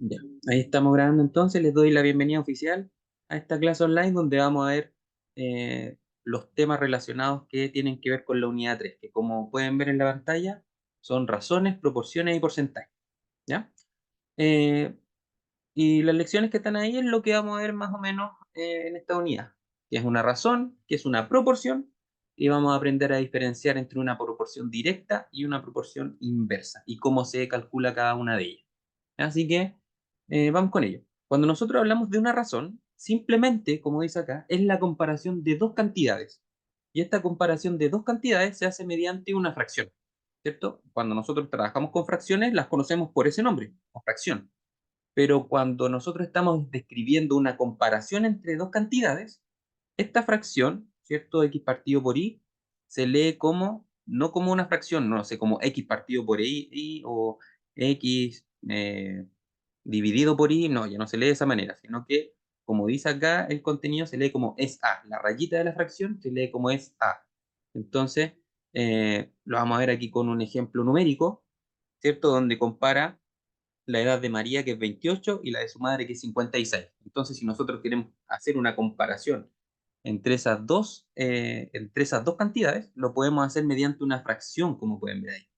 Ya, ahí estamos grabando entonces, les doy la bienvenida oficial a esta clase online donde vamos a ver los temas relacionados que tienen que ver con la unidad 3, que como pueden ver en la pantalla son razones, proporciones y porcentajes, ¿ya? Eh, y las lecciones que están ahí es lo que vamos a ver más o menos en esta unidad, que es una razón, que es una proporción, y vamos a aprender a diferenciar entre una proporción directa y una proporción inversa, y cómo se calcula cada una de ellas. Así que vamos con ello. Cuando nosotros hablamos de una razón, simplemente, como dice acá, es la comparación de dos cantidades. Y esta comparación de dos cantidades se hace mediante una fracción, ¿cierto? Cuando nosotros trabajamos con fracciones, las conocemos por ese nombre, o fracción. Pero cuando nosotros estamos describiendo una comparación entre dos cantidades, esta fracción, ¿cierto? X partido por y, se lee como, no como una fracción, no sé, como x partido por y o x dividido por y, no, ya no se lee de esa manera, sino que, como dice acá, el contenido se lee como es a. La rayita de la fracción se lee como es a. Entonces, lo vamos a ver aquí con un ejemplo numérico, ¿cierto? Donde compara la edad de María, que es 28, y la de su madre, que es 56. Entonces, si nosotros queremos hacer una comparación entre esas dos cantidades, lo podemos hacer mediante una fracción, como pueden ver ahí.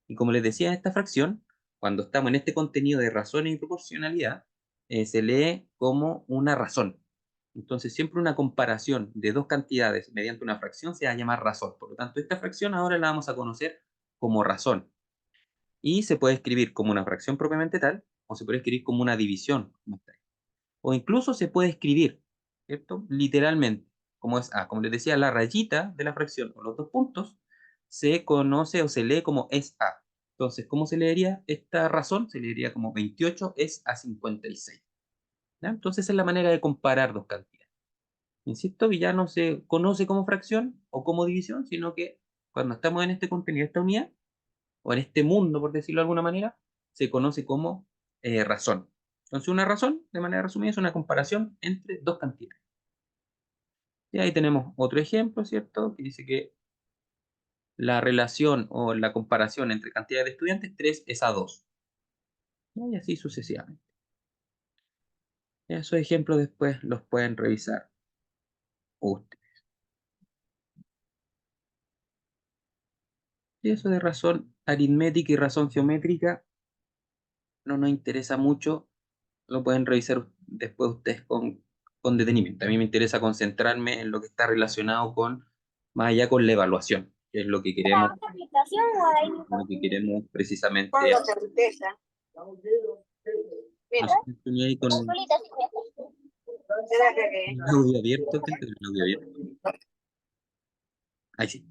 Y como les decía, esta fracción, cuando estamos en este contenido de razones y proporcionalidad, se lee como una razón. Entonces, siempre una comparación de dos cantidades mediante una fracción se va a llamar razón. Por lo tanto, esta fracción ahora la vamos a conocer como razón. Y se puede escribir como una fracción propiamente tal, o se puede escribir como una división, como está ahí. O incluso se puede escribir, ¿cierto? Literalmente, como es A. Como les decía, la rayita de la fracción, o los dos puntos, se conoce o se lee como es A. Entonces, ¿cómo se leería esta razón? Se leería como 28 es a 56. ¿Ya? Entonces, esa es la manera de comparar dos cantidades. Insisto, que ya no se conoce como fracción o como división, sino que cuando estamos en este contenido, esta unidad, o en este mundo, por decirlo de alguna manera, se conoce como razón. Entonces, una razón, de manera resumida, es una comparación entre dos cantidades. Y ahí tenemos otro ejemplo, ¿cierto? Que dice que la relación o la comparación entre cantidades de estudiantes 3 es a 2. Y así sucesivamente. Y esos ejemplos después los pueden revisar ustedes. Y eso de razón aritmética y razón geométrica no nos interesa mucho, lo pueden revisar después ustedes con detenimiento. A mí me interesa concentrarme en lo que está relacionado con, más allá con la evaluación, que es lo que queremos Con precisamente. la certeza. No Mira, sé si estoy ahí con será el que audio abierto, gente, el audio abierto. Ahí sí,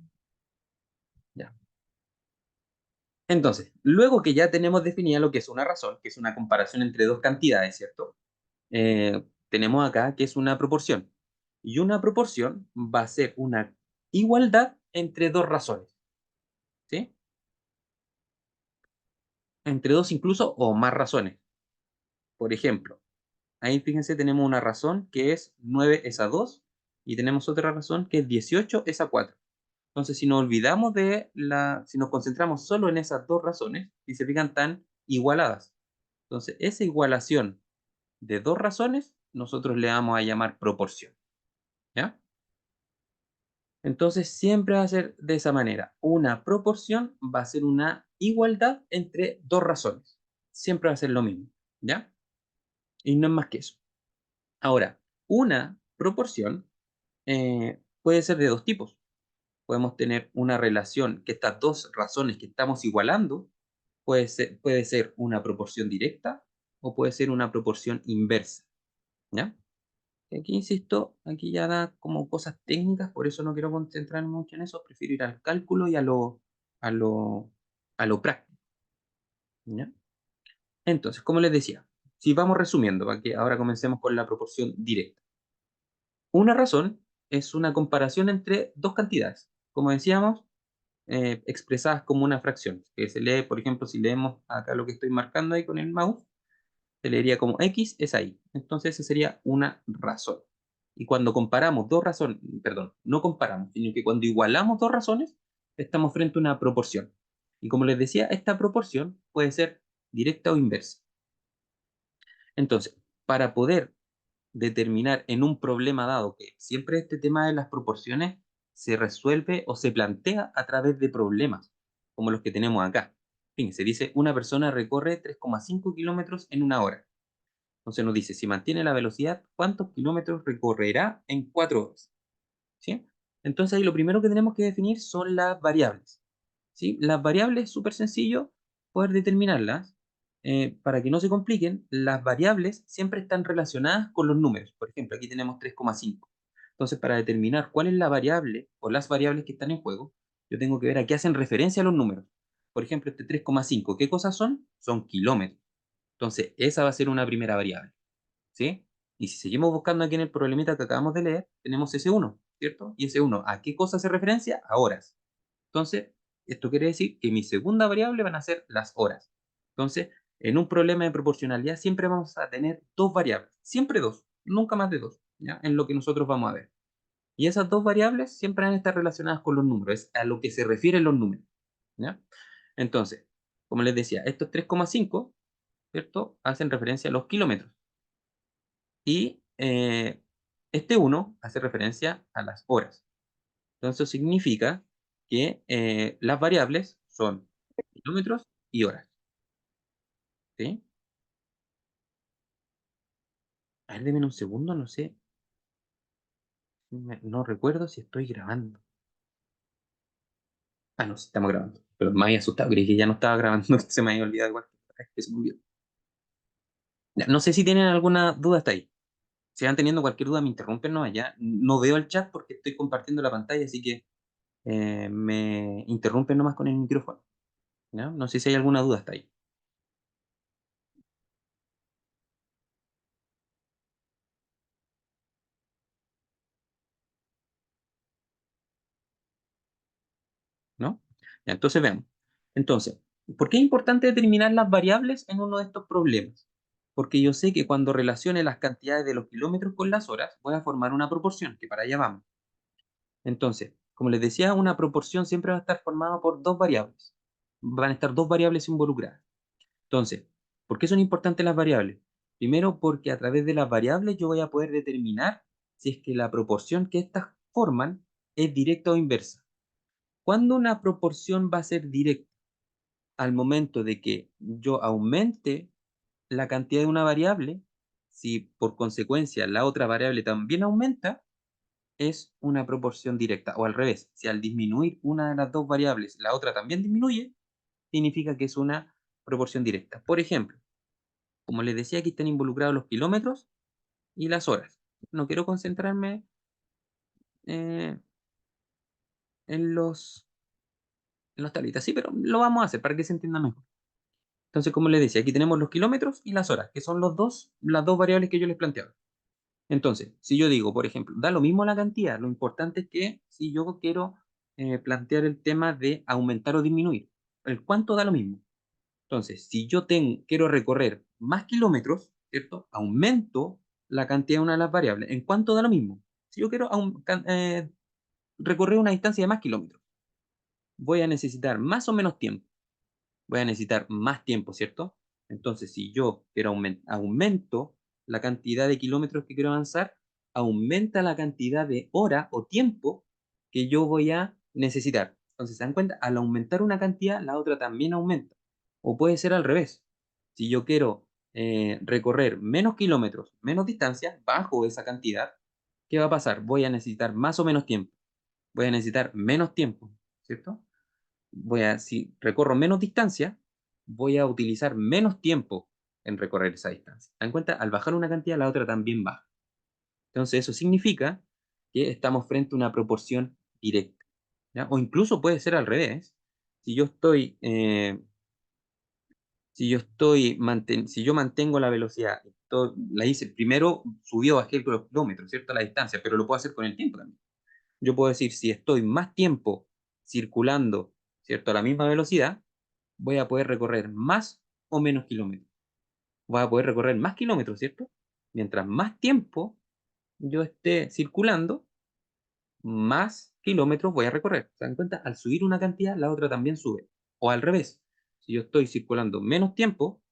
ya. Entonces, luego que ya tenemos definida lo que es una razón, que es una comparación entre dos cantidades, ¿cierto? Tenemos acá que es una proporción. Y una proporción va a ser una igualdad entre dos razones, ¿sí? Entre dos incluso o más razones. Por ejemplo, ahí fíjense, tenemos una razón que es 9 es a 2 y tenemos otra razón que es 18 es a 4. Entonces, si nos olvidamos si nos concentramos solo en esas dos razones, y se fijan tan igualadas. Entonces, esa igualación de dos razones, nosotros le vamos a llamar proporción, ¿ya? Entonces, siempre va a ser de esa manera. Una proporción va a ser una igualdad entre dos razones. Siempre va a ser lo mismo, ¿ya? Y no es más que eso. Ahora, una proporción puede ser de dos tipos. Podemos tener una relación que estas dos razones que estamos igualando puede ser una proporción directa o puede ser una proporción inversa, ¿ya? Aquí insisto, aquí ya da como cosas técnicas, por eso no quiero concentrarme mucho en eso, prefiero ir al cálculo y a lo, a lo práctico, ¿ya? Entonces, como les decía, si vamos resumiendo, para que ahora comencemos con la proporción directa. Una razón es una comparación entre dos cantidades, como decíamos, expresadas como una fracción, que se lee, por ejemplo, si leemos acá lo que estoy marcando ahí con el mouse, se leería como X es ahí. Entonces, esa sería una razón. Y cuando comparamos dos razones, perdón, no comparamos, sino que cuando igualamos dos razones, estamos frente a una proporción. Y como les decía, esta proporción puede ser directa o inversa. Entonces, para poder determinar en un problema dado, que siempre este tema de las proporciones se resuelve o se plantea a través de problemas, como los que tenemos acá. Fíjense, dice, una persona recorre 3,5 kilómetros en una hora. Entonces nos dice, si mantiene la velocidad, ¿cuántos kilómetros recorrerá en 4 horas? ¿Sí? Entonces ahí lo primero que tenemos que definir son las variables. ¿Sí? Las variables es súper sencillo poder determinarlas. Para que no se compliquen, las variables siempre están relacionadas con los números. Por ejemplo, aquí tenemos 3,5. Entonces, para determinar cuál es la variable o las variables que están en juego, yo tengo que ver a qué hacen referencia los números. Por ejemplo, este 3,5, ¿qué cosas son? Son kilómetros. Entonces, esa va a ser una primera variable. ¿Sí? Y si seguimos buscando aquí en el problemita que acabamos de leer, tenemos ese 1, ¿cierto? Y ese 1, ¿a qué cosa hace referencia? A horas. Entonces, esto quiere decir que mi segunda variable van a ser las horas. Entonces, en un problema de proporcionalidad siempre vamos a tener dos variables, siempre dos, nunca más de dos, ¿ya? En lo que nosotros vamos a ver. Y esas dos variables siempre van a estar relacionadas con los números, es a lo que se refieren los números, ¿ya? Entonces, como les decía, estos 3,5, ¿cierto? Hacen referencia a los kilómetros. Y este 1 hace referencia a las horas. Entonces, eso significa que las variables son kilómetros y horas. ¿Sí? A ver, denme un segundo, no sé. No recuerdo si estoy grabando. Ah, no, sí estamos grabando. Pero me había asustado, creí que ya no estaba grabando, se me había olvidado igual. Es que se me olvidó. Ya, no sé si tienen alguna duda hasta ahí. Si van teniendo cualquier duda, me interrumpen, no, allá. No veo el chat porque estoy compartiendo la pantalla, así que me interrumpen nomás con el micrófono. ¿Ya? No sé si hay alguna duda hasta ahí. ¿No? Ya, entonces veamos. Entonces, ¿por qué es importante determinar las variables en uno de estos problemas? Porque yo sé que cuando relacione las cantidades de los kilómetros con las horas, voy a formar una proporción, que para allá vamos. Entonces, como les decía, una proporción siempre va a estar formada por dos variables. Van a estar dos variables involucradas. Entonces, ¿por qué son importantes las variables? Primero, porque a través de las variables yo voy a poder determinar si es que la proporción que éstas forman es directa o inversa. ¿Cuándo una proporción va a ser directa? Al momento de que yo aumente la cantidad de una variable, si por consecuencia la otra variable también aumenta, es una proporción directa. O al revés, si al disminuir una de las dos variables la otra también disminuye, significa que es una proporción directa. Por ejemplo, como les decía, aquí están involucrados los kilómetros y las horas. No quiero concentrarme eh, en los tablitas, sí, pero lo vamos a hacer para que se entienda mejor. Entonces, como les decía, aquí tenemos los kilómetros y las horas, que son las dos variables que yo les planteaba. Entonces, si yo digo, por ejemplo, da lo mismo la cantidad, lo importante es que si yo quiero plantear el tema de aumentar o disminuir, el cuánto da lo mismo. Entonces, si yo quiero recorrer más kilómetros, ¿cierto? Aumento la cantidad de una de las variables. ¿En cuánto da lo mismo? Si yo quiero recorrer una distancia de más kilómetros, voy a necesitar más o menos tiempo. Voy a necesitar más tiempo, ¿cierto? Entonces, si yo quiero aumento la cantidad de kilómetros que quiero avanzar, aumenta la cantidad de hora o tiempo que yo voy a necesitar. Entonces, ¿se dan cuenta? Al aumentar una cantidad, la otra también aumenta. O puede ser al revés. Si yo quiero recorrer menos kilómetros, menos distancia, bajo esa cantidad, ¿qué va a pasar? Voy a necesitar más o menos tiempo. Voy a necesitar menos tiempo, ¿cierto? Si recorro menos distancia, voy a utilizar menos tiempo en recorrer esa distancia. ¿Se dan cuenta? Al bajar una cantidad, la otra también baja. Entonces, eso significa que estamos frente a una proporción directa. ¿Ya? O incluso puede ser al revés. Si yo estoy, si yo mantengo la velocidad, la hice, primero subí o bajé los kilómetros, ¿cierto? La distancia, pero lo puedo hacer con el tiempo también. Yo puedo decir, si estoy más tiempo circulando, ¿cierto? A la misma velocidad, voy a poder recorrer más o menos kilómetros. Voy a poder recorrer más kilómetros, ¿cierto? Mientras más tiempo yo esté circulando, más kilómetros voy a recorrer. ¿Se dan cuenta? Al subir una cantidad, la otra también sube. O al revés, si yo estoy circulando menos tiempo,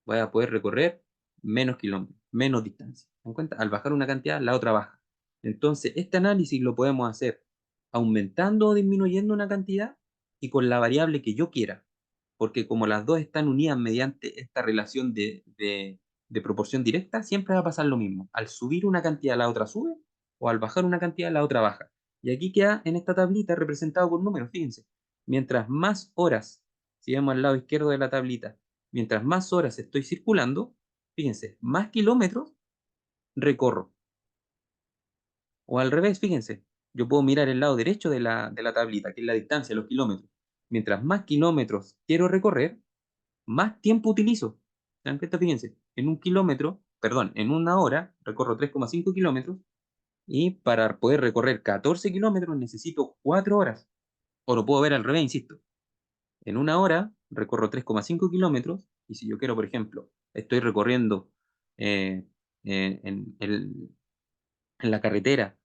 voy a poder recorrer menos kilómetros, menos distancia. ¿Se dan cuenta? Al bajar una cantidad, la otra baja. Entonces, este análisis lo podemos hacer aumentando o disminuyendo una cantidad y con la variable que yo quiera, porque como las dos están unidas mediante esta relación de proporción directa, siempre va a pasar lo mismo. Al subir una cantidad, la otra sube, o al bajar una cantidad, la otra baja. Y aquí queda en esta tablita representado por números, fíjense. Mientras más horas, si vemos al lado izquierdo de la tablita, mientras más horas estoy circulando, fíjense, más kilómetros recorro. O al revés, fíjense, yo puedo mirar el lado derecho de la tablita, que es la distancia, los kilómetros. Mientras más kilómetros quiero recorrer, más tiempo utilizo. ¿Se dan cuenta? Fíjense, en un kilómetro, perdón, en una hora recorro 3,5 kilómetros y para poder recorrer 14 kilómetros necesito 4 horas. O lo puedo ver al revés, insisto. En una hora recorro 3,5 kilómetros y si yo quiero, por ejemplo, estoy recorriendo eh, en la carretera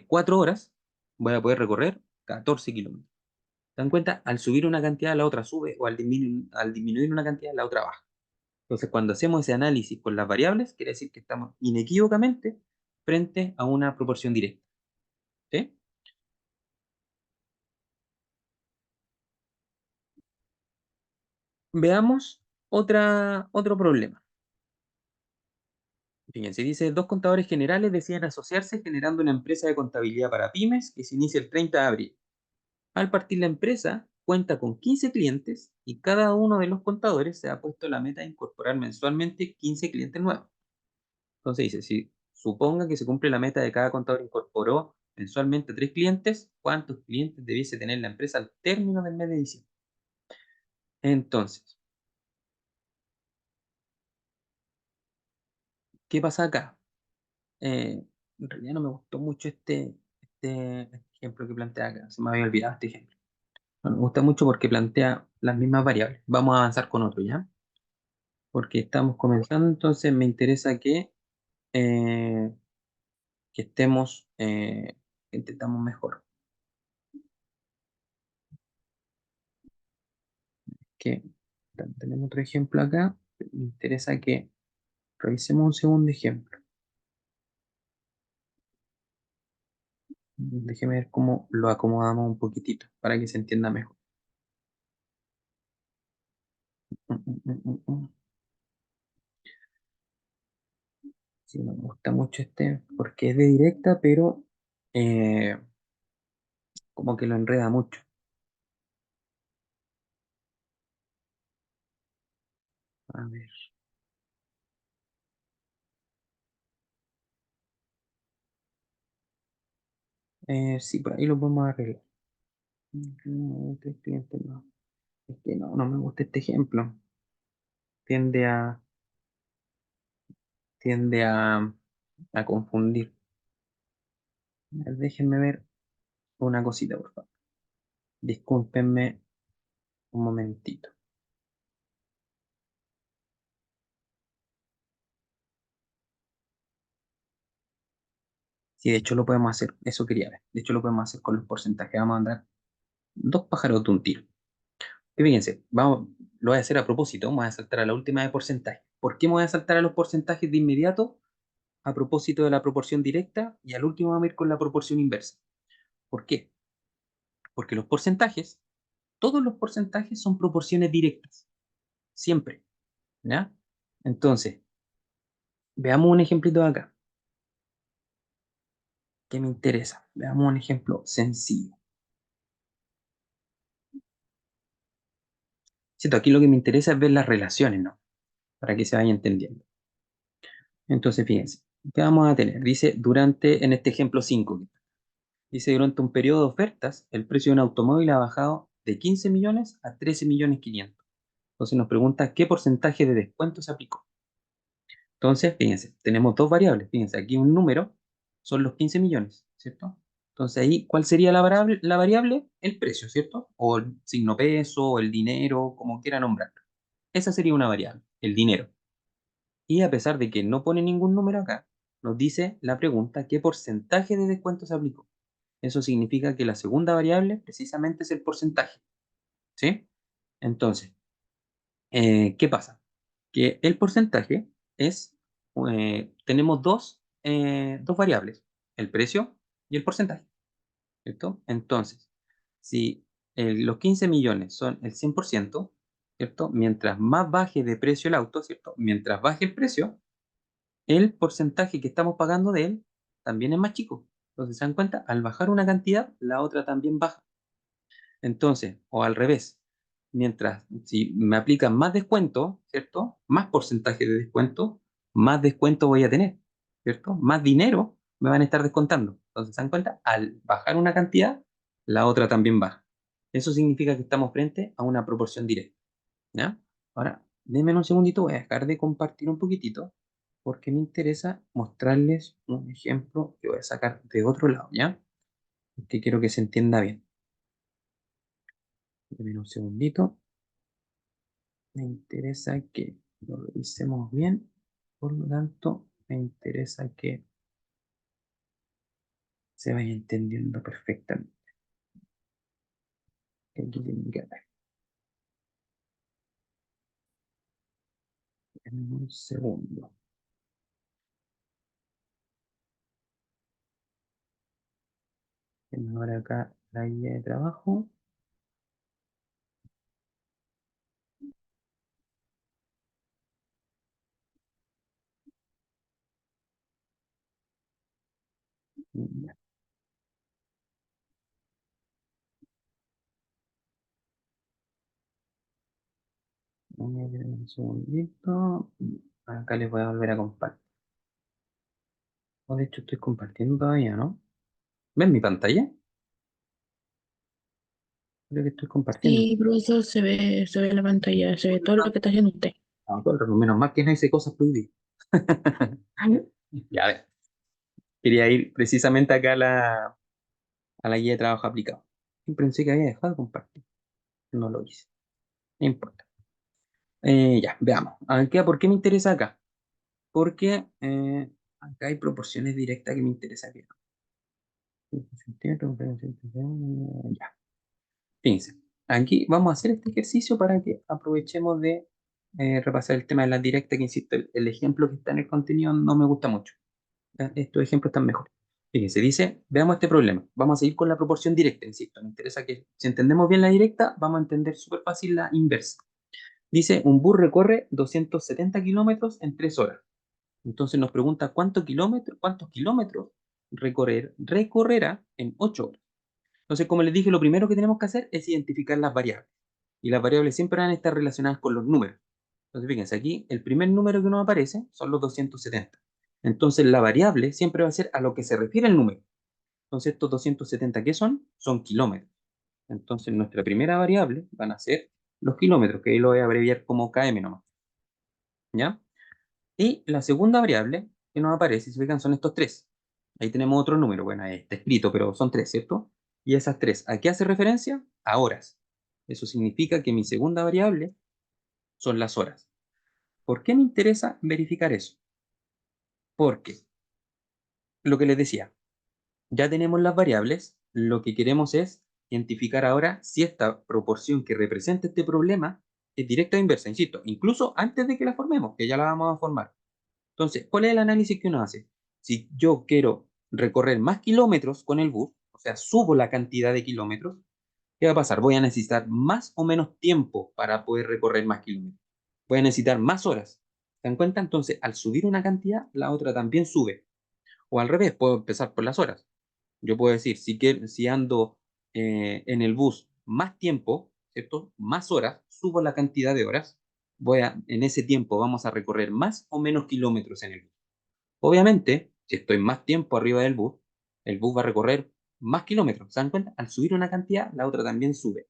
4 horas, voy a poder recorrer 14 kilómetros. ¿Se dan cuenta? Al subir una cantidad, la otra sube, o al disminuir una cantidad, la otra baja. Entonces, cuando hacemos ese análisis con las variables, quiere decir que estamos inequívocamente frente a una proporción directa. ¿Sí? Veamos otro problema. Fíjense, dice, dos contadores generales deciden asociarse generando una empresa de contabilidad para pymes que se inicia el 30 de abril. Al partir la empresa cuenta con 15 clientes y cada uno de los contadores se ha puesto la meta de incorporar mensualmente 15 clientes nuevos. Entonces dice, si suponga que se cumple la meta de cada contador incorporó mensualmente 3 clientes, ¿cuántos clientes debiese tener la empresa al término del mes de diciembre? Entonces, ¿qué pasa acá? En realidad no me gustó mucho este ejemplo que plantea acá. Se me había olvidado este ejemplo. No me gusta mucho porque plantea las mismas variables. Vamos a avanzar con otro, ¿ya? Porque estamos comenzando, entonces me interesa eh, que estemos, que intentamos mejor. Que tenemos otro ejemplo acá. Me interesa que revisemos un segundo ejemplo. Déjeme ver cómo lo acomodamos un poquitito para que se entienda mejor. Mm, mm, mm, mm, mm. Sí, me gusta mucho porque es de directa, pero eh, como que lo enreda mucho. A ver, sí, por ahí lo podemos arreglar. Tres clientes, no. Es que no me gusta este ejemplo. Tiende a, tiende a confundir. A ver, déjenme ver una cosita, por favor. Discúlpenme un momentito. Sí, de hecho lo podemos hacer. Eso quería ver. De hecho lo podemos hacer con los porcentajes. Vamos a andar dos pájaros de un tiro. Y fíjense, lo voy a hacer a propósito. Vamos a saltar a la última de porcentaje. ¿Por qué me voy a saltar a los porcentajes de inmediato? A propósito de la proporción directa y al último vamos a ir con la proporción inversa. ¿Por qué? Porque los porcentajes, todos los porcentajes son proporciones directas. Siempre. ¿Ya? Entonces, veamos un ejemplito de acá que me interesa. Veamos un ejemplo sencillo. Siento, aquí lo que me interesa es ver las relaciones, ¿no? Para que se vaya entendiendo. Entonces, fíjense, ¿qué vamos a tener? Dice, en este ejemplo 5, dice, durante un periodo de ofertas, el precio de un automóvil ha bajado de 15 millones a 13 millones 500. Entonces nos pregunta qué porcentaje de descuento se aplicó. Entonces, fíjense, tenemos dos variables. Fíjense, aquí un número son los 15 millones, ¿cierto? Entonces ahí, ¿cuál sería la variable? La variable, el precio, ¿cierto? O el signo peso, o el dinero, como quiera nombrarlo. Esa sería una variable, el dinero. Y a pesar de que no pone ningún número acá, nos dice la pregunta qué porcentaje de descuento se aplicó. Eso significa que la segunda variable precisamente es el porcentaje, ¿sí? Entonces, ¿qué pasa? Que el porcentaje es, tenemos dos variables, el precio y el porcentaje, ¿cierto? Entonces, si los 15 millones son el 100%, ¿cierto? Mientras más baje de precio el auto, ¿cierto? Mientras baje el precio, el porcentaje que estamos pagando de él también es más chico. Entonces, ¿se dan cuenta? Al bajar una cantidad, la otra también baja. Entonces, o al revés, mientras si me aplican más descuento, ¿cierto? Más porcentaje de descuento, más descuento voy a tener, ¿cierto? Más dinero me van a estar descontando. Entonces, ¿se dan cuenta? Al bajar una cantidad, la otra también baja. Eso significa que estamos frente a una proporción directa, ¿ya? Ahora, denme un segundito, voy a dejar de compartir un poquitito porque me interesa mostrarles un ejemplo que voy a sacar de otro lado, ¿ya? Que quiero que se entienda bien. Denme un segundito. Me interesa que lo revisemos bien, por lo tanto, me interesa que se vaya entendiendo perfectamente. Aquí tiene que haber. En un segundo. Tengo ahora acá la guía de trabajo. Ya, voy a ver un segundito. Acá les voy a volver a compartir. De hecho, estoy compartiendo todavía, ¿no? ¿Ven mi pantalla? Creo que estoy compartiendo. Sí, profesor, se ve la pantalla, se ve todo lo que está haciendo usted. Ah, claro, menos mal que no hice cosas prohibidas. Ya, a ver. Quería ir precisamente acá a la guía de trabajo aplicado. Y pensé que había dejado de compartir. No lo hice. No importa. Ya, veamos. Acá, ¿por qué me interesa acá? Porque acá hay proporciones directas que me interesa ver. Ya, fíjense. Aquí vamos a hacer este ejercicio para que aprovechemos de repasar el tema de la directa, que insisto, el ejemplo que está en el contenido no me gusta mucho. ¿Ya? Estos ejemplos están mejor. Fíjense, dice, veamos este problema. Vamos a seguir con la proporción directa, insisto. Me interesa que si entendemos bien la directa, vamos a entender súper fácil la inversa. Dice, un bus recorre 270 kilómetros en 3 horas. Entonces nos pregunta cuántos kilómetros recorrerá en 8 horas. Entonces, como les dije, lo primero que tenemos que hacer es identificar las variables. Y las variables siempre van a estar relacionadas con los números. Entonces, fíjense, aquí el primer número que nos aparece son los 270. Entonces, la variable siempre va a ser a lo que se refiere el número. Entonces, estos 270, ¿qué son? Son kilómetros. Entonces, nuestra primera variable van a ser los kilómetros, que ahí lo voy a abreviar como km nomás. ¿Ya? Y la segunda variable que nos aparece, si se fijan, son estos tres. Ahí tenemos otro número, bueno, ahí está escrito, pero son tres, ¿cierto? Y esas tres, ¿a qué hace referencia? A horas. Eso significa que mi segunda variable son las horas. ¿Por qué me interesa verificar eso? Porque, lo que les decía, ya tenemos las variables, lo que queremos es identificar ahora si esta proporción que representa este problema es directa o inversa, insisto, incluso antes de que la formemos, que ya la vamos a formar. Entonces, ¿cuál es el análisis que uno hace? Si yo quiero recorrer más kilómetros con el bus, o sea, subo la cantidad de kilómetros, ¿qué va a pasar? Voy a necesitar más o menos tiempo para poder recorrer más kilómetros. Voy a necesitar más horas. ¿Se dan cuenta? Entonces, al subir una cantidad, la otra también sube. O al revés, puedo empezar por las horas. Yo puedo decir, si ando en el bus más tiempo, ¿cierto? Más horas, subo la cantidad de horas. En ese tiempo vamos a recorrer más o menos kilómetros en el bus. Obviamente, si estoy más tiempo arriba del bus, el bus va a recorrer más kilómetros. ¿Se dan cuenta? Al subir una cantidad, la otra también sube.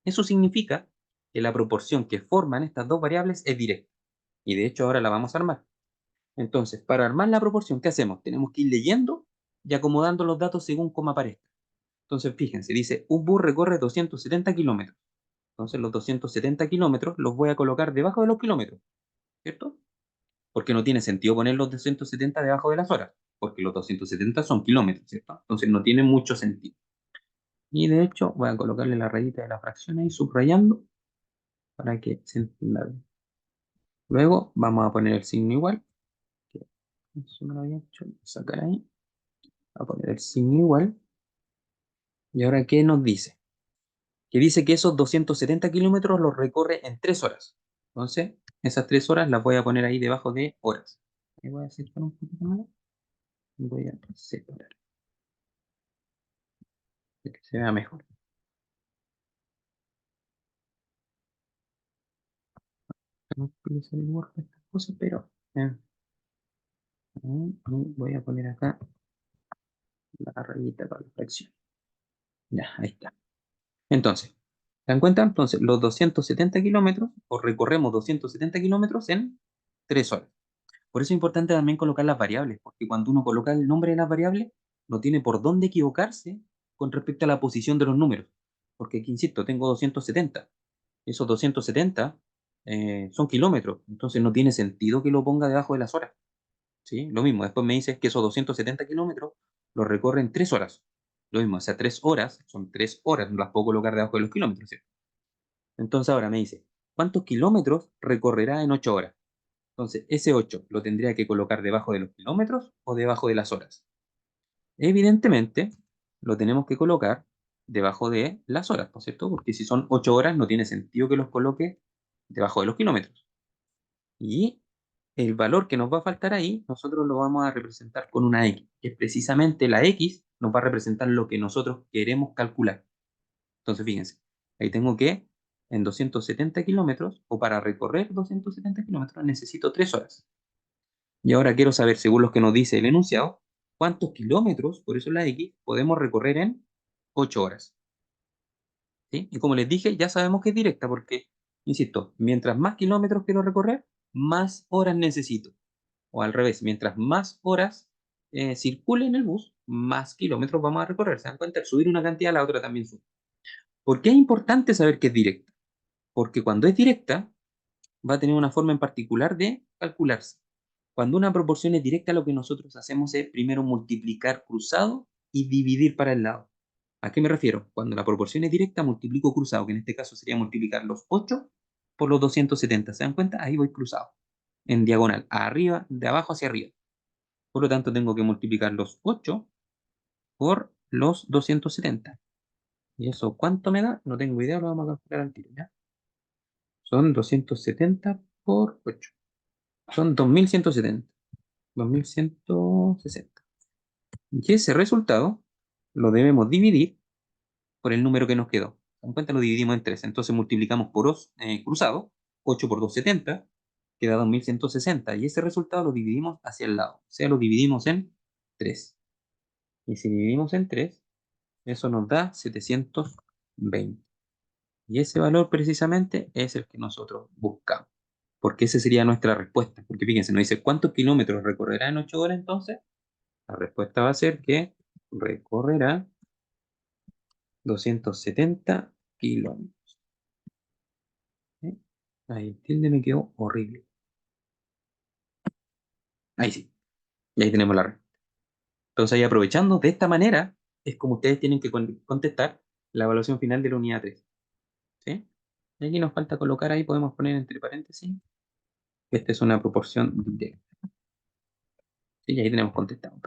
Eso significa que la proporción que forman estas dos variables es directa. Y de hecho ahora la vamos a armar. Entonces, para armar la proporción, ¿qué hacemos? Tenemos que ir leyendo y acomodando los datos según cómo aparezca. Entonces, fíjense, dice, un bus recorre 270 kilómetros. Entonces, los 270 kilómetros los voy a colocar debajo de los kilómetros, ¿cierto? Porque no tiene sentido poner los 270 debajo de las horas, porque los 270 son kilómetros, ¿cierto? Entonces, no tiene mucho sentido. Y de hecho, voy a colocarle la rayita de la fracción ahí subrayando para que se entienda bien. Luego vamos a poner el signo igual. Que eso me lo había hecho. Sacar ahí. A poner el signo igual. ¿Y ahora qué nos dice? Que dice que esos 270 kilómetros los recorre en 3 horas. Entonces, esas 3 horas las voy a poner ahí debajo de horas. Y voy a separar un poquito más. Y voy a separar. Para que se vea mejor. No quiero hacer el Word de estas cosas, pero voy a poner acá la rayita para la fracción. Ya, ahí está. Entonces, ¿se dan cuenta? Entonces, los 270 kilómetros, o recorremos 270 kilómetros en 3 horas. Por eso es importante también colocar las variables, porque cuando uno coloca el nombre de las variables, no tiene por dónde equivocarse con respecto a la posición de los números. Porque aquí, insisto, tengo 270. Esos 270 son kilómetros, entonces no tiene sentido que lo ponga debajo de las horas. ¿Sí? Lo mismo, después me dices que esos 270 kilómetros los recorren 3 horas. Lo mismo, o sea, 3 horas, son 3 horas, no las puedo colocar debajo de los kilómetros, ¿sí? Entonces ahora me dice, ¿cuántos kilómetros recorrerá en 8 horas? Entonces, ese 8 lo tendría que colocar debajo de los kilómetros o debajo de las horas. Evidentemente, lo tenemos que colocar debajo de las horas, ¿no es cierto? Porque si son 8 horas, no tiene sentido que los coloque debajo de los kilómetros. Y el valor que nos va a faltar ahí, nosotros lo vamos a representar con una X, que es precisamente la X nos va a representar lo que nosotros queremos calcular. Entonces, fíjense, ahí tengo que en 270 kilómetros, o para recorrer 270 kilómetros, necesito 3 horas. Y ahora quiero saber, según lo que nos dice el enunciado, cuántos kilómetros, por eso la X, podemos recorrer en 8 horas. ¿Sí? Y como les dije, ya sabemos que es directa, porque, insisto, mientras más kilómetros quiero recorrer, más horas necesito. O al revés, mientras más horas circule en el bus, más kilómetros vamos a recorrer. ¿Se dan cuenta? Al subir una cantidad, la otra también sube. ¿Por qué es importante saber que es directa? Porque cuando es directa, va a tener una forma en particular de calcularse. Cuando una proporción es directa, lo que nosotros hacemos es primero multiplicar cruzado y dividir para el lado. ¿A qué me refiero? Cuando la proporción es directa, multiplico cruzado, que en este caso sería multiplicar los 8 por los 270. ¿Se dan cuenta? Ahí voy cruzado, en diagonal, arriba, de abajo hacia arriba. Por lo tanto, tengo que multiplicar los 8 por los 270. ¿Y eso cuánto me da? No tengo idea, lo vamos a calcular al tiro, ¿ya? Son 270 por 8. Son 2170. 2160. Y ese resultado lo debemos dividir por el número que nos quedó. En cuenta lo dividimos en 3. Entonces multiplicamos por cruzado, 8 por 270, queda 2160. Y ese resultado lo dividimos hacia el lado. O sea, lo dividimos en 3. Y si dividimos en 3, eso nos da 720. Y ese valor precisamente es el que nosotros buscamos. Porque esa sería nuestra respuesta. Porque fíjense, nos dice cuántos kilómetros recorrerá en 8 horas entonces. La respuesta va a ser que recorrerá 270 kilómetros. ¿Sí? Ahí el tilde me quedó horrible. Ahí sí. Y ahí tenemos la respuesta. Entonces, ahí aprovechando de esta manera, es como ustedes tienen que contestar la evaluación final de la unidad 3. ¿Sí? Y aquí nos falta colocar ahí, podemos poner entre paréntesis, que esta es una proporción directa. ¿Sí? Y ahí tenemos contestado.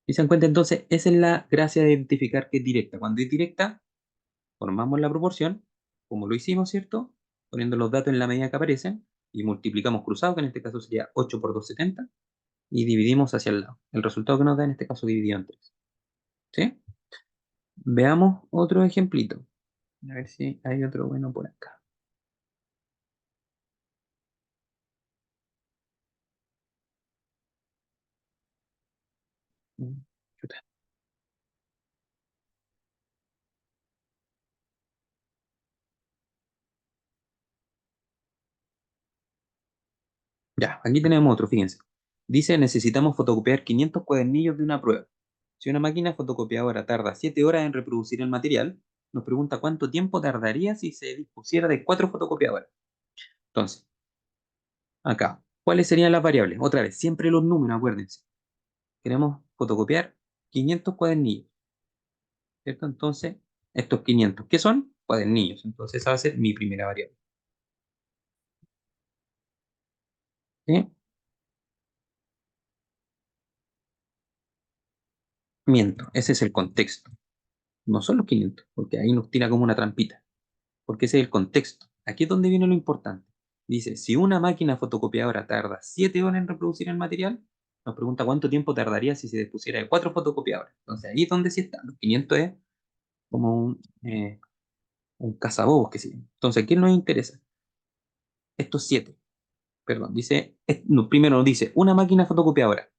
Y se encuentra entonces, esa es la gracia de identificar que es directa. Cuando es directa, formamos la proporción, como lo hicimos, ¿cierto? Poniendo los datos en la medida que aparecen, y multiplicamos cruzado, que en este caso sería 8 por 270, y dividimos hacia el lado. El resultado que nos da en este caso dividido en 3. ¿Sí? Veamos otro ejemplito. A ver si hay otro bueno por acá. Chuta. Ya, aquí tenemos otro, fíjense. Dice, necesitamos fotocopiar 500 cuadernillos de una prueba. Si una máquina fotocopiadora tarda 7 horas en reproducir el material, nos pregunta cuánto tiempo tardaría si se dispusiera de 4 fotocopiadoras. Entonces, acá, ¿cuáles serían las variables? Otra vez, siempre los números, acuérdense. Queremos fotocopiar 500 cuadernillos, ¿cierto? Entonces, estos 500, ¿qué son? Cuadernillos. Entonces, esa va a ser mi primera variable. ¿Sí? Miento, ese es el contexto. No son los 500, porque ahí nos tira como una trampita, porque ese es el contexto. Aquí es donde viene lo importante. Dice, si una máquina fotocopiadora tarda 7 horas en reproducir el material, nos pregunta cuánto tiempo tardaría si se dispusiera de 4 fotocopiadoras. Entonces ahí es donde sí está. Los 500 es como un cazabobos que sí. Entonces, ¿qué nos interesa? Estos 7. Perdón, dice, no, primero nos dice una máquina fotocopiadora.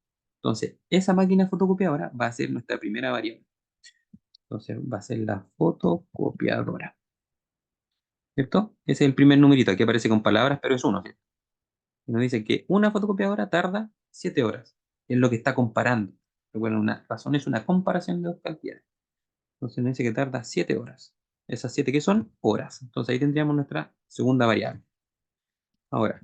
Entonces, esa máquina fotocopiadora va a ser nuestra primera variable. Entonces, va a ser la fotocopiadora. ¿Cierto? Ese es el primer numerito. Aquí aparece con palabras, pero es uno, ¿cierto? Y nos dice que una fotocopiadora tarda 7 horas. Es lo que está comparando. Recuerden, una razón es una comparación de dos cantidades. Entonces nos dice que tarda 7 horas. Esas 7 que son horas. Entonces ahí tendríamos nuestra segunda variable. Ahora,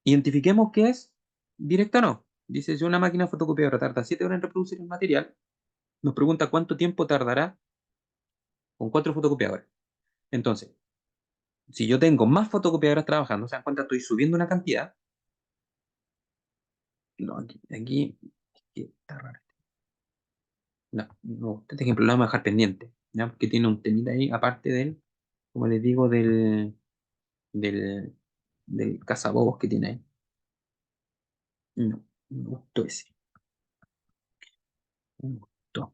identifiquemos qué es directa o no. Dice, si una máquina fotocopiadora tarda 7 horas en reproducir el material, nos pregunta cuánto tiempo tardará con 4 fotocopiadoras. Entonces, si yo tengo más fotocopiadoras trabajando, ¿se dan cuenta? Estoy subiendo una cantidad. No, aquí está raro. No, no, este ejemplo lo vamos a dejar pendiente, ¿ya? Porque tiene un temita ahí, aparte del, como les digo, del, del cazabobos que tiene ahí. No, me gustó ese. Me gustó.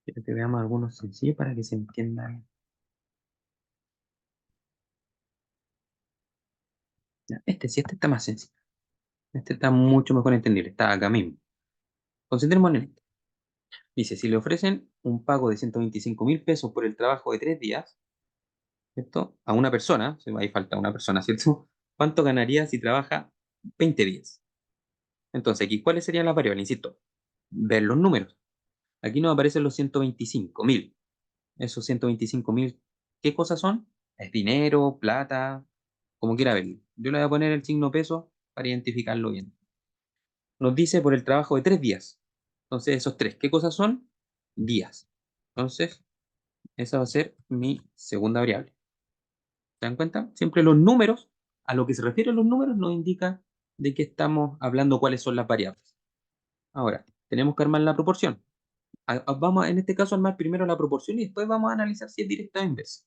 Quiero que veamos algunos sencillos para que se entienda bien. Ya, este está más sencillo. Este está mucho mejor entendible. Está acá mismo. Concentrémonos en este. Dice, si le ofrecen un pago de 125.000 pesos por el trabajo de 3 días, ¿cierto? A una persona, ahí falta una persona, ¿cierto? ¿Cuánto ganaría si trabaja 20 días? Entonces, aquí, ¿cuáles serían las variables? Insisto, ver los números. Aquí nos aparecen los 125.000. Esos 125.000, ¿qué cosas son? Es dinero, plata, como quiera verlo. Yo le voy a poner el signo peso para identificarlo bien. Nos dice por el trabajo de 3 días. Entonces, esos tres, ¿qué cosas son? Días. Entonces, esa va a ser mi segunda variable. ¿Se dan cuenta? Siempre los números, a lo que se refieren los números, nos indica de qué estamos hablando, cuáles son las variables. Ahora, tenemos que armar la proporción. Vamos en este caso a armar primero la proporción y después vamos a analizar si es directa o inversa.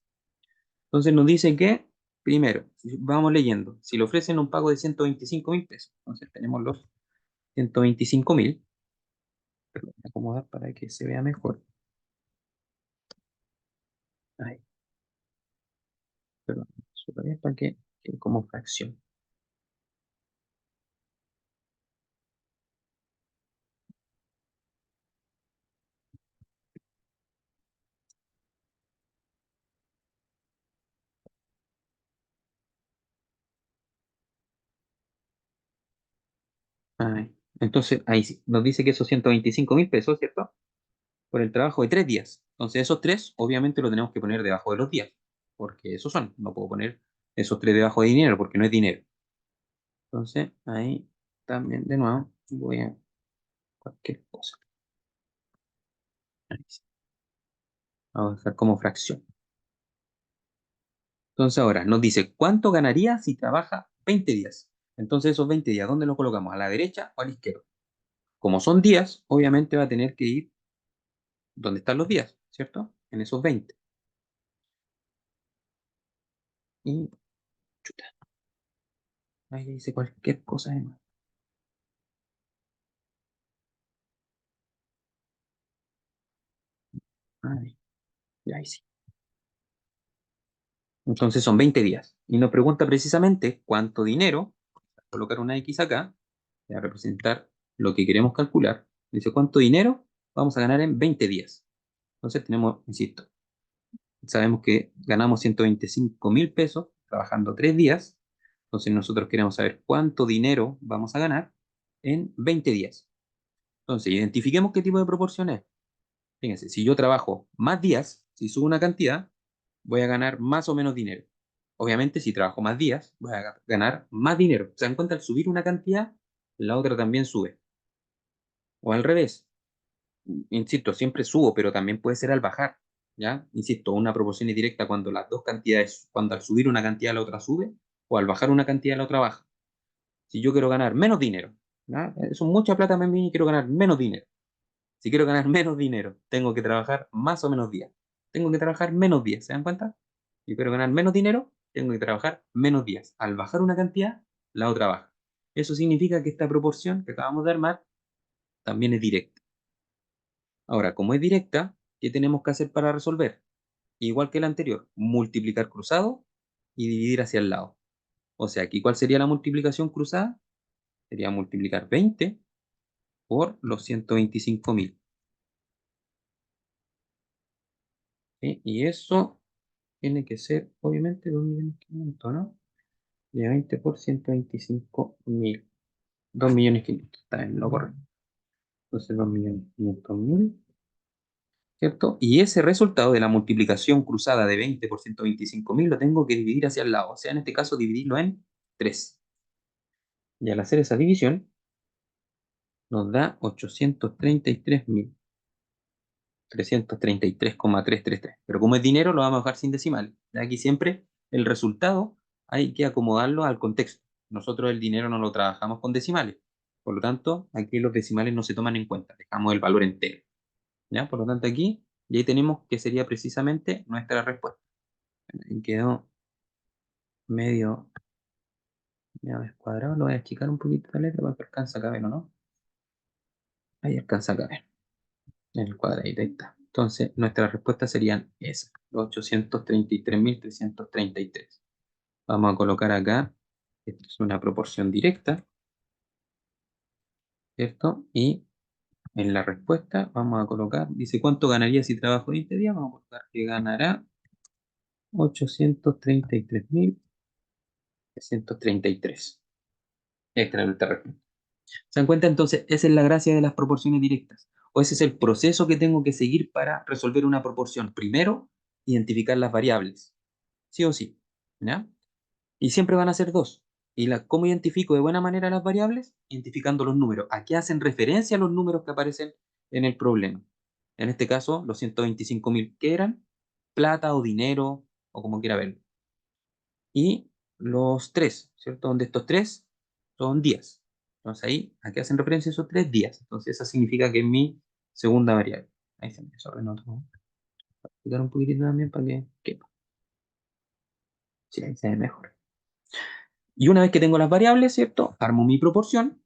Entonces nos dice que, primero, vamos leyendo, si le ofrecen un pago de 125.000 pesos, entonces tenemos los 125.000, pero voy a acomodar para que se vea mejor. Ahí, perdón, eso para que quede como fracción. Ahí. Entonces, ahí sí, nos dice que esos 125.000 pesos, ¿cierto? Por el trabajo de 3 días. Entonces, esos tres, obviamente, lo tenemos que poner debajo de los días, porque esos son. No puedo poner esos tres debajo de dinero, porque no es dinero. Entonces, ahí también, de nuevo, voy a cualquier cosa. Ahí sí. Vamos a dejar como fracción. Entonces, ahora nos dice, ¿cuánto ganaría si trabaja 20 días? Entonces, esos 20 días, ¿dónde los colocamos? ¿A la derecha o a la izquierda? Como son días, obviamente va a tener que ir donde están los días, ¿cierto? En esos 20. Y, chuta, ahí dice cualquier cosa de más. Ahí, ahí sí. Entonces son 20 días. Y nos pregunta precisamente cuánto dinero, colocar una X acá, para representar lo que queremos calcular. Dice cuánto dinero vamos a ganar en 20 días. Entonces tenemos, insisto, sabemos que ganamos 125.000 pesos trabajando 3 días. Entonces nosotros queremos saber cuánto dinero vamos a ganar en 20 días. Entonces, identifiquemos qué tipo de proporción es. Fíjense, si yo trabajo más días, si subo una cantidad, voy a ganar más o menos dinero. Obviamente, si trabajo más días, voy a ganar más dinero. ¿Se dan cuenta? Al subir una cantidad, la otra también sube. O al revés. Insisto, siempre subo, pero también puede ser al bajar. ¿Ya? Insisto, una proporción es directa cuando las dos cantidades, cuando al subir una cantidad la otra sube, o al bajar una cantidad la otra baja. Si yo quiero ganar menos dinero, ¿ya? Son mucha plata para mí y quiero ganar menos dinero. Si quiero ganar menos dinero, tengo que trabajar más o menos días. Tengo que trabajar menos días, ¿se dan cuenta? Si quiero ganar menos dinero, tengo que trabajar menos días. Al bajar una cantidad, la otra baja. Eso significa que esta proporción que acabamos de armar también es directa. Ahora, como es directa, ¿qué tenemos que hacer para resolver? Igual que el anterior, multiplicar cruzado y dividir hacia el lado. O sea, aquí, ¿cuál sería la multiplicación cruzada? Sería multiplicar 20 por los 125.000. ¿Sí? Y eso tiene que ser, obviamente, 2.500.000, ¿no? De 20 por 125.000. 2.500.000. Está en lo correcto. Entonces, 2.500.000. ¿Cierto? Y ese resultado de la multiplicación cruzada de 20 por 125.000 lo tengo que dividir hacia el lado. O sea, en este caso, dividirlo en 3. Y al hacer esa división, nos da 833.333,333. Pero como es dinero, lo vamos a dejar sin decimales. De aquí siempre el resultado hay que acomodarlo al contexto. Nosotros el dinero no lo trabajamos con decimales. Por lo tanto, aquí los decimales no se toman en cuenta. Dejamos el valor entero. ¿Ya? Por lo tanto, aquí, y ahí tenemos que sería precisamente nuestra respuesta. Ahí quedó medio, medio descuadrado. Lo voy a achicar un poquito la letra para que alcance a caber, ¿o no? Ahí alcanza a caber. En el cuadradito, ahí está. Entonces, nuestras respuestas serían esas, los 833.333. Vamos a colocar acá, esto es una proporción directa, ¿cierto? Y en la respuesta vamos a colocar, dice, ¿cuánto ganaría si trabajo 20 días? Vamos a colocar que ganará 833.333. Esta es nuestra respuesta. ¿Se dan cuenta? Entonces, esa es la gracia de las proporciones directas. O ese es el proceso que tengo que seguir para resolver una proporción. Primero, identificar las variables. Sí o sí. ¿Ya? Y siempre van a ser dos. ¿Y cómo identifico de buena manera las variables? Identificando los números. ¿A qué hacen referencia los números que aparecen en el problema? En este caso, los 125.000, ¿qué eran? Plata o dinero, o como quiera verlo. Y los tres, ¿cierto? Donde estos tres son días. Entonces ahí, ¿a qué hacen referencia esos 3 días? Entonces eso significa que es mi segunda variable. Ahí se me desordenó todo. Voy a quitar un poquitito también para que quepa. Sí, ahí se ve mejor. Y una vez que tengo las variables, ¿cierto? Armo mi proporción,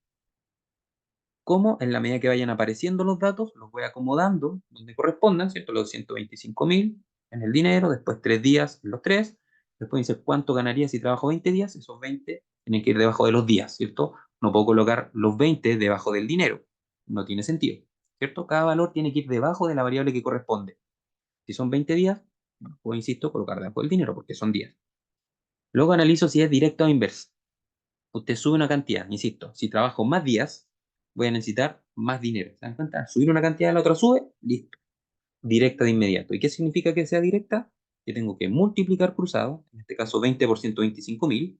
como en la medida que vayan apareciendo los datos, los voy acomodando donde correspondan, ¿cierto? Los 125.000 en el dinero, después 3 días en los tres, después dice cuánto ganaría si trabajo 20 días, esos 20 tienen que ir debajo de los días, ¿cierto? No puedo colocar los 20 debajo del dinero, no tiene sentido, ¿cierto? Cada valor tiene que ir debajo de la variable que corresponde. Si son 20 días, pues insisto, colocar debajo del dinero porque son días. Luego analizo si es directa o inversa. Usted sube una cantidad, insisto, si trabajo más días, voy a necesitar más dinero. ¿Se dan cuenta? Subir una cantidad, la otra sube, listo. Directa de inmediato. ¿Y qué significa que sea directa? Que tengo que multiplicar cruzado, en este caso 20 por 125.000,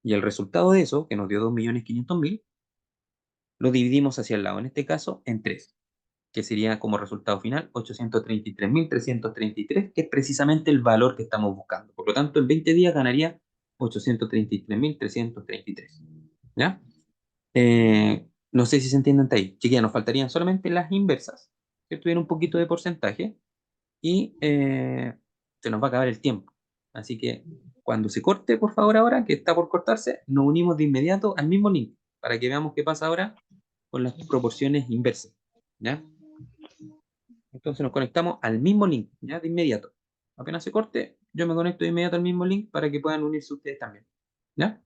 y el resultado de eso, que nos dio 2.500.000, lo dividimos hacia el lado, en este caso en 3, que sería como resultado final 833.333, que es precisamente el valor que estamos buscando. Por lo tanto, en 20 días ganaría 833.333. ¿Ya? No sé si se entienden hasta ahí. Chiquillas, nos faltarían solamente las inversas, que tuvieran un poquito de porcentaje, y se nos va a acabar el tiempo. Así que cuando se corte, por favor, ahora, que está por cortarse, nos unimos de inmediato al mismo link, para que veamos qué pasa ahora con las proporciones inversas. ¿Ya? Entonces nos conectamos al mismo link, ¿ya? De inmediato. Apenas se corte, yo me conecto de inmediato al mismo link para que puedan unirse ustedes también. ¿Ya?